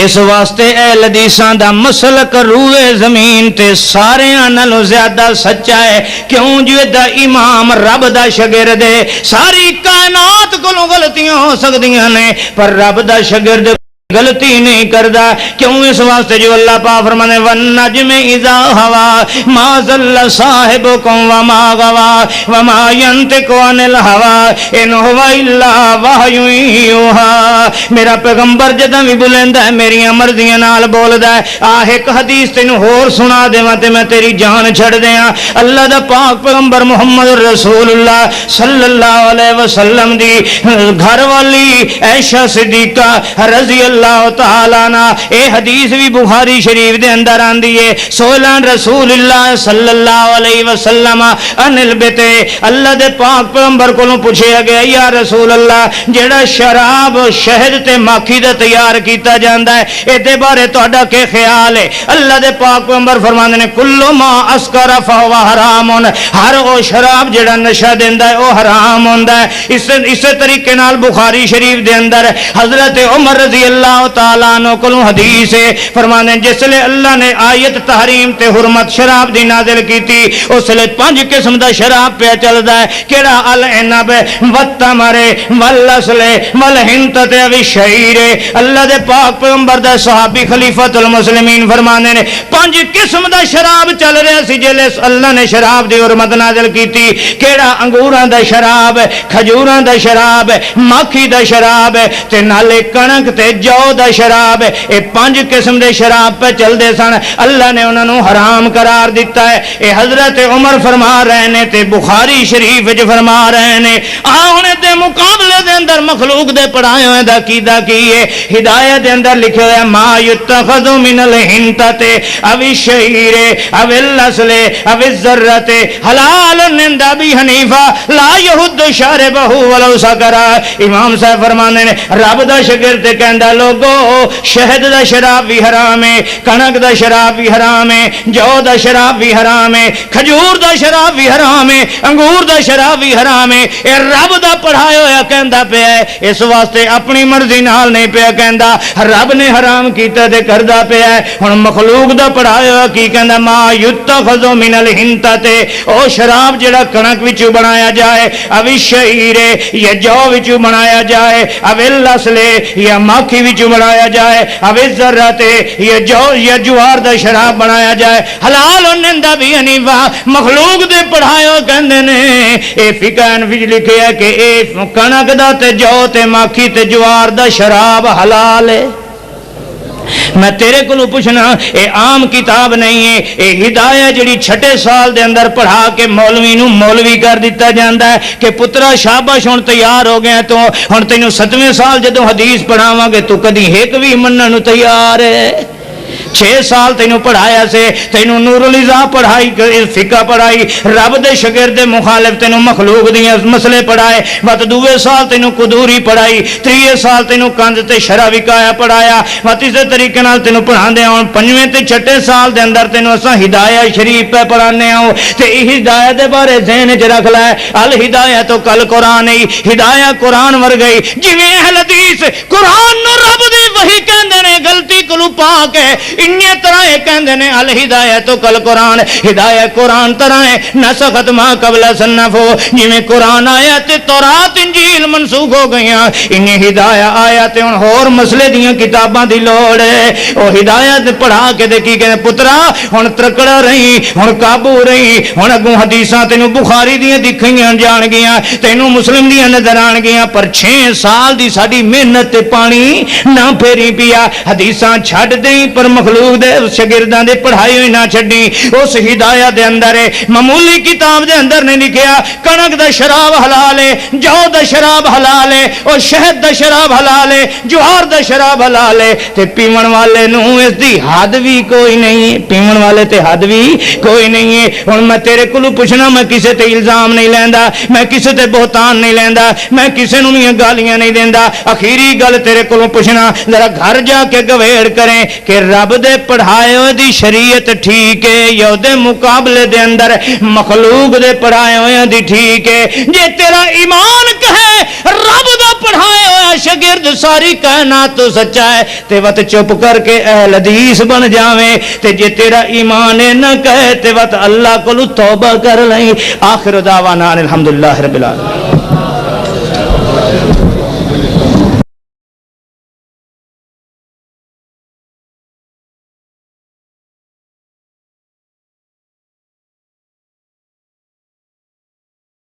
اس واسطے اہل حدیثاں دا مسلک روئے زمین تے سارے نالوں زیادہ سچا ہے. کیوں جو دا امام رب دا شاگرد ہے. ساری کائنات کولوں غلطیاں ہو سکدیاں نے پر رب دا شاگرد غلطی نہیں کردا. کیوں اس واسطے جو اللہ پاک فرمانے والنجم اذا ہوا ما ضل صاحبکم وما غوا وما ينطق عن الهوى ان هو الا وحی یوحی. میرا پیغمبر جداں بھی بولندا ہے میری مرضیاں نال بولدا ہے. ایک حدیث تینوں ہور سنا دیواں تے میں تیری جان چھڑ دیاں. اللہ دا پاک پیغمبر محمد رسول اللہ صلی اللہ علیہ وسلم دی گھر والی عائشہ صدیقہ رضی اللہ تعالی عنہ, اے حدیث بھی بخاری شریف دے اندر آندی ہے. سولان رسول اللہ صلی اللہ علیہ وسلم ان البت, اللہ دے پاک پیغمبر کولوں پوچھیا گیا یا رسول اللہ جڑا شراب شہد تے ماکھی دا تیار کیتا جاندا ہے اے دے بارے تہاڈا کی خیال ہے؟ اللہ دے پاک پیغمبر فرماندے نے کل ما اسکر فهو حرام, ہر او شراب جڑا نشہ دیندا ہے او حرام ہوندا ہے. اس طریقے نال بخاری شریف دے اندر حضرت عمر رضی اللہ تعالیٰ عنہ کلوں حدیث ہے فرمانے جس لئے اللہ نے آیت تحریم تے حرمت شراب دی نازل کی تھی اس لئے 5 قسم دا شراب پہ چلدا ہے. کیڑا العنب والتمر والعسل والحنطۃ والشعیر. اللہ دے پاک پیغمبر دا صحابی خلیفۃ المسلمین فرمانے نے 5 قسم دا شراب چل رہا سی جلے اللہ نے شراب دی حرمت نازل کی تھی. کیڑا انگوراں دا شراب, کھجوراں دا شراب, ماکھی دا شراب تے نالے کنک تے جو دا شراب. اے 5 قسم دے شراب پہ چل دے سن. اللہ نے انہوں نے حرام قرار دیتا ہے. اے حضرت عمر فرما رہے نے تے بخاری شریف جو فرما رہے نے آنے دے مقابلے دے اندر مخلوق دے پڑھائے ہوئے دا کی ہے. ہدایت دے اندر لکھے ہوئے ما یتخذ من الحنطۃ او الشعیر او العسل او الذرۃ حلال عند ابی حنیفہ لا یحد شاربہ ولو سکر. امام صاحب فرمانے نے رب دا شاگرد کہندا لوگو شہد دا شراب بھی حرام ہے, کنک دا شراب بھی حرام ہے, جو دا شراب بھی حرام ہے, کھجور دا شراب بھی حرام ہے, انگور دا شراب بھی حرام ہے. اے رب دا پڑھایا ہویا کہندا پیا ہے. اس واسطے اپنی مرضی نال نہیں پیا کہندا, رب نے حرام کیتا تے کردا پیا ہے. ہن مخلوق دا پڑھایا ہویا کی کہندا ما یتخذ من الحنطۃ او شراب جڑا کنک وچوں بنایا جائے, او الشعیر یا جو وچوں بنایا جائے, او العسل یا ماکھی وچوں بنایا جائے, او الذرۃ یا جو یا جوار دا شراب بنایا جائے حلال ہوندا بھی حنیفہ. مخلوق دے پڑھایا کہندے نے اے فقہاں وچ لکھیا ہے کہ اے کنک دا تے جو تے ماکھی تے جوار دا شراب حلال ہے. میں تیرے کو پوچھنا اے عام کتاب نہیں ہے, اے ہدایت جڑی 6 سال دے اندر پڑھا کے مولوی نو مولوی کر دیتا جاندا ہے کہ پترا شاباش ہن تیار ہو گیا تو ہن تینوں 7ویں سال جدوں حدیث پڑھاواں گے تو کدی ایک بھی منن نو تیار ہے. 6 سال تینوں پڑھایا سے, تینوں نور الاضاء پڑھائی, فقہ پڑھائی, رب دے شاگرد مخالف تینوں مخلوق دیاں مسئلے پڑھائے, وت 2 سال تینوں قدوری پڑھائی, 3 سال تینوں کنز تے شرع وقایا پڑھایا, وت اس طریقے نال تینوں پڑھاندے ہون 5ویں تے 6 سال دے اندر تینوں اساں ہدایت شریف پہ پڑھانے ہوں تے ہدایت دے بارے ذہن وچ رکھ لے الہدایت کل قرآن ہی, ہدایت قرآن ورگئی جویں اہل حدیث قرآن نو رب دی وحی کہندے نے غلطی کلو پاک ہے, انہی طرح کہندے نے الہدایت کل قرآن، ہدایت قرآن طرح ہے نسخت ما قبل صنفو، جویں قرآن آیا تے تورات انجیل منسوخ ہو گئیاں، انہیں ہدایت آیا تے ہن ہور مسئلے دیاں کتاباں دی لوڑ ہے۔ او ہدایت پڑھا کے دے کی کہنے پترا ہن ترکڑا رہی، ہن قابو رہی، ہن اگوں حدیثاں تینوں بخاری دیاں دکھیاں جان گیاں، تینوں مسلم دیاں نظر آن گیاں، پر 6 سال دی ساڈی محنت تے پانی نہ پھیری پیا، حدیثاں چھڈ دیں پر مخلوق دے شاگرداں دے پڑھائی ہوئی نہ چھڈی۔ اس ہدایت دے اندر معمولی کتاب دے اندر نے لکھیا کنک دا شراب حلال ہے، جو دا شراب حلال ہے، اور شہد دا شراب حلال ہے، جوار دا شراب حلال ہے، تے پیون والے نو اس دی حد بھی کوئی نہیں ہے، پیون والے تے حد بھی کوئی نہیں ہے۔ ہن میں تیرے کولوں پوچھنا، میں کسے تے الزام نہیں لیندا، میں کسے تے بہتان نہیں لیندا، میں کسے نو بھی گالیاں نہیں دیندا، آخری گل تیرے کولوں پوچھنا ذرا گھر جا کے گویڑ کریں کہ رب دے پڑھائے ہوئے دی شریعت ٹھیک ہے یا دے مقابلے دے اندر مخلوق دے پڑھائے ہوئے دی ٹھیک ہے؟ جے تیرا ایمان کہے رب دا پڑھائے ہوئے شاگرد ساری کائنات تو سچا ہے تے وقت چپ کر کے اہل حدیث بن جاویں، تے جے تیرا ایمان نہ کہے تے وقت اللہ کو توبہ کر لیں۔ آخر دعوانا الحمدللہ رب العالمین۔